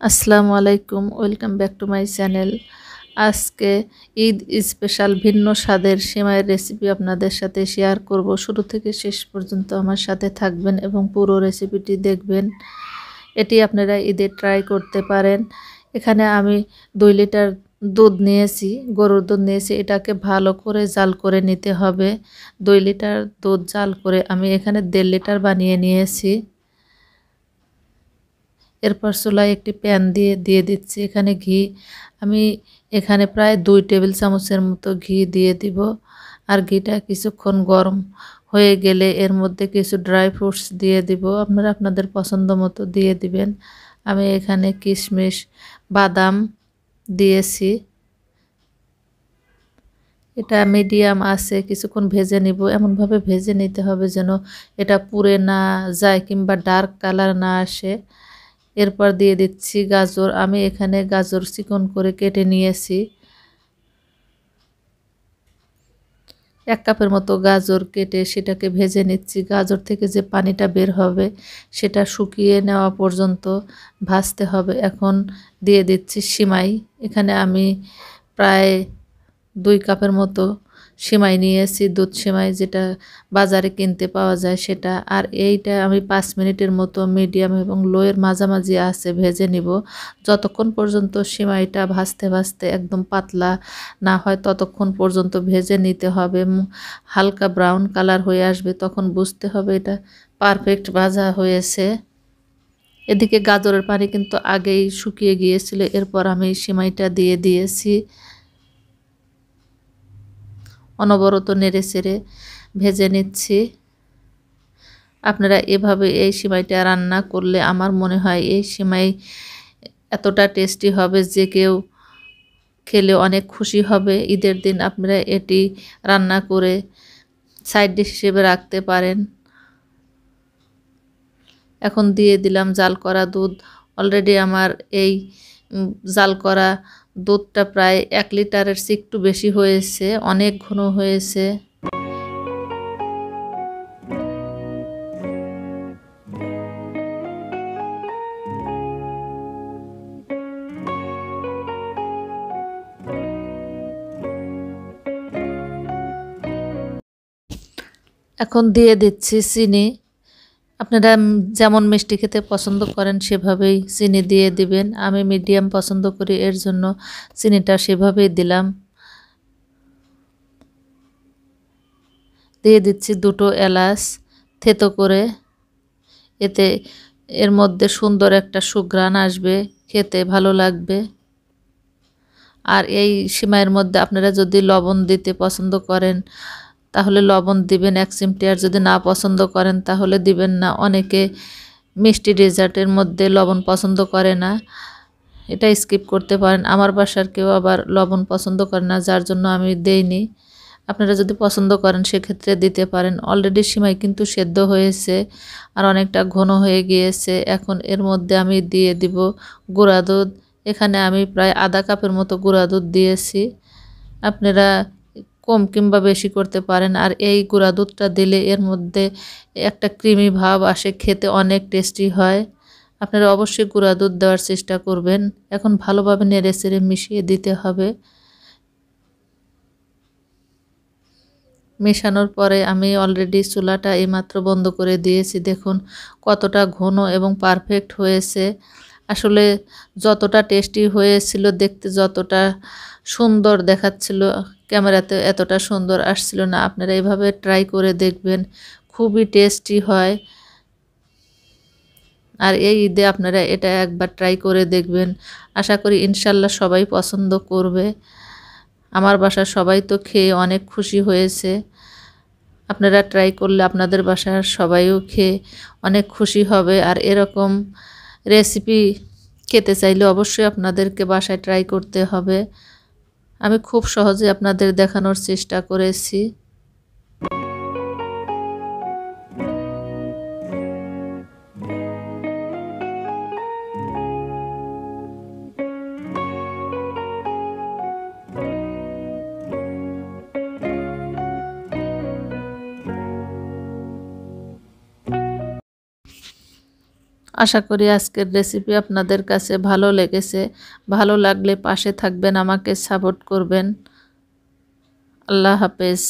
আসসালামু আলাইকুম, welcome back to my channel. আজকে ঈদ স্পেশাল ভিন্ন স্বাদের সেমাইয়ের রেসিপি আপনাদের সাথে শেয়ার করব। শুরু থেকে শেষ পর্যন্ত আমার সাথে থাকবেন এবং পুরো রেসিপিটি দেখবেন। এটি আপনারা ঈদে ট্রাই করতে পারেন। এখানে আমি 2 লিটার দুধ নিয়েছি, গরুর দুধ নিয়েছি। এটাকে ভালো করে জাল করে নিতে হবে। 2 লিটার দুধ জাল করে আমি এখানে 1.5 লিটার বানিয়ে নিয়েছি। এরপর চুলায় একটি প্যান দিয়ে দিচ্ছি এখানে ঘি। আমি এখানে প্রায় 2 টেবিল চামচের মতো ঘি দিয়ে দিব। আর ঘিটা কিছুক্ষণ গরম হয়ে গেলে এর মধ্যে কিছু ড্রাই ফ্রুটস দিয়ে দিব। আপনারা আপনাদের পছন্দ মতো দিয়ে দিবেন। আমি এখানে কিশমিশ, বাদাম দিয়েছি। এটা মিডিয়াম আছে কিছুক্ষণ ভেজে নিব। এমনভাবে ভেজে নিতে হবে যেন এটা পুড়ে না যায় কিংবা ডার্ক কালার না আসে। এরপর দিয়ে দিচ্ছি গাজর। আমি এখানে গাজর চিকন করে কেটে নিয়েছি। 1 কাপের মতো গাজর কেটে সেটাকে ভেজে নিচ্ছি। গাজর থেকে যে পানিটা বের হবে সেটা শুকিয়ে নেওয়া পর্যন্ত ভাজতে হবে। এখন দিয়ে দিচ্ছি সিমাই। এখানে আমি প্রায় 2 কাপের মতো সিমাই নিয়েছি, দুধ সিমাই যেটা বাজারে কিনতে পাওয়া যায় সেটা। আর এইটা আমি 5 মিনিটের মতো মিডিয়াম এবং লো এর মাঝামাঝি আঁচে ভেজে নিব। যতক্ষণ পর্যন্ত সিমাইটা ভাজতে ভাজতে একদম পাতলা না হয় ততক্ষণ পর্যন্ত ভেজে নিতে হবে। হালকা ব্রাউন কালার হয়ে আসবে তখন বুঝতে হবে এটা পারফেক্ট ভাজা হয়েছে। এদিকে গাজরের পানি কিন্তু আগেই শুকিয়ে গিয়েছিল। এরপর আমি সিমাইটা দিয়ে দিয়েছি। অনবরত নেড়েচেড়ে ভেজে নিচ্ছি। আপনারা এভাবে এই সিমাইটা রান্না করলে আমার মনে হয় এই সিমাই এতটা টেস্টি হবে যে কেউ খেলে অনেক খুশি হবে। ঈদের দিন আপনারা এটি রান্না করে সাইড ডিশ হিসেবে রাখতে পারেন। এখন দিয়ে দিলাম জাল করা দুধ। অলরেডি আমার এই জাল করা দুধটা প্রায় 1 লিটারের চেয়ে একটু বেশি হয়েছে, অনেক ঘন হয়েছে। এখন দিয়ে দিচ্ছি চিনি। আপনারা যেমন মিষ্টি খেতে পছন্দ করেন সেভাবেই চিনি দিয়ে দিবেন। আমি মিডিয়াম পছন্দ করি, এর জন্য চিনিটা সেভাবেই দিলাম। দিয়ে দিচ্ছি 2টো এলাচ থেতো করে। এতে এর মধ্যে সুন্দর একটা সুঘ্রাণ আসবে, খেতে ভালো লাগবে। আর এই সিমাইয়ের মধ্যে আপনারা যদি লবণ দিতে পছন্দ করেন তাহলে লবণ দিবেন 1 চিমটি, আর যদি না পছন্দ করেন তাহলে দিবেন না। অনেকে মিষ্টি ডেজার্টের মধ্যে লবণ পছন্দ করে না, এটা স্কিপ করতে পারেন। আমার বাসার কেউ আবার লবণ পছন্দ করে না, যার জন্য আমি দেইনি। আপনারা যদি পছন্দ করেন সেক্ষেত্রে দিতে পারেন। অলরেডি সিমাই কিন্তু সেদ্ধ হয়েছে আর অনেকটা ঘন হয়ে গিয়েছে। এখন এর মধ্যে আমি দিয়ে দিব গুঁড়া দুধ। এখানে আমি প্রায় আধা কাপের মতো গুঁড়া দুধ দিয়েছি। আপনারা কম কিংবা বেশি করতে পারেন। আর এই গুঁড়া দুধটা দিলে এর মধ্যে একটা ক্রিমি ভাব আসে, খেতে অনেক টেস্টি হয়। আপনারা অবশ্যই গুঁড়া দুধ দেওয়ার চেষ্টা করবেন। এখন ভালোভাবে নেড়েচেড়ে মিশিয়ে দিতে হবে। মেশানোর পরে আমি অলরেডি চুলাটা এইমাত্র বন্ধ করে দিয়েছি। দেখুন কতটা ঘন এবং পারফেক্ট হয়েছে। আসলে যতটা টেস্টি হয়েছিল, দেখতে যতটা সুন্দর দেখাচ্ছিল, ক্যামেরাতে এতটা সুন্দর আসছিল না। আপনারা এভাবে ট্রাই করে দেখবেন, খুবই টেস্টি হয়। আর এই ঈদে আপনারা এটা একবার ট্রাই করে দেখবেন। আশা করি ইনশাল্লাহ সবাই পছন্দ করবে। আমার বাসার সবাই তো খেয়ে অনেক খুশি হয়েছে। আপনারা ট্রাই করলে আপনাদের বাসার সবাইও খেয়ে অনেক খুশি হবে। আর এরকম রেসিপি খেতে চাইলে অবশ্যই আপনাদেরকে বাসায় ট্রাই করতে হবে। আমি খুব সহজে আপনাদের দেখানোর চেষ্টা করেছি। আশা করি আজকের রেসিপি আপনাদের কাছে ভালো লেগেছে। ভালো লাগলে পাশে থাকবেন, আমাকে সাপোর্ট করবেন। আল্লাহ হাফেজ।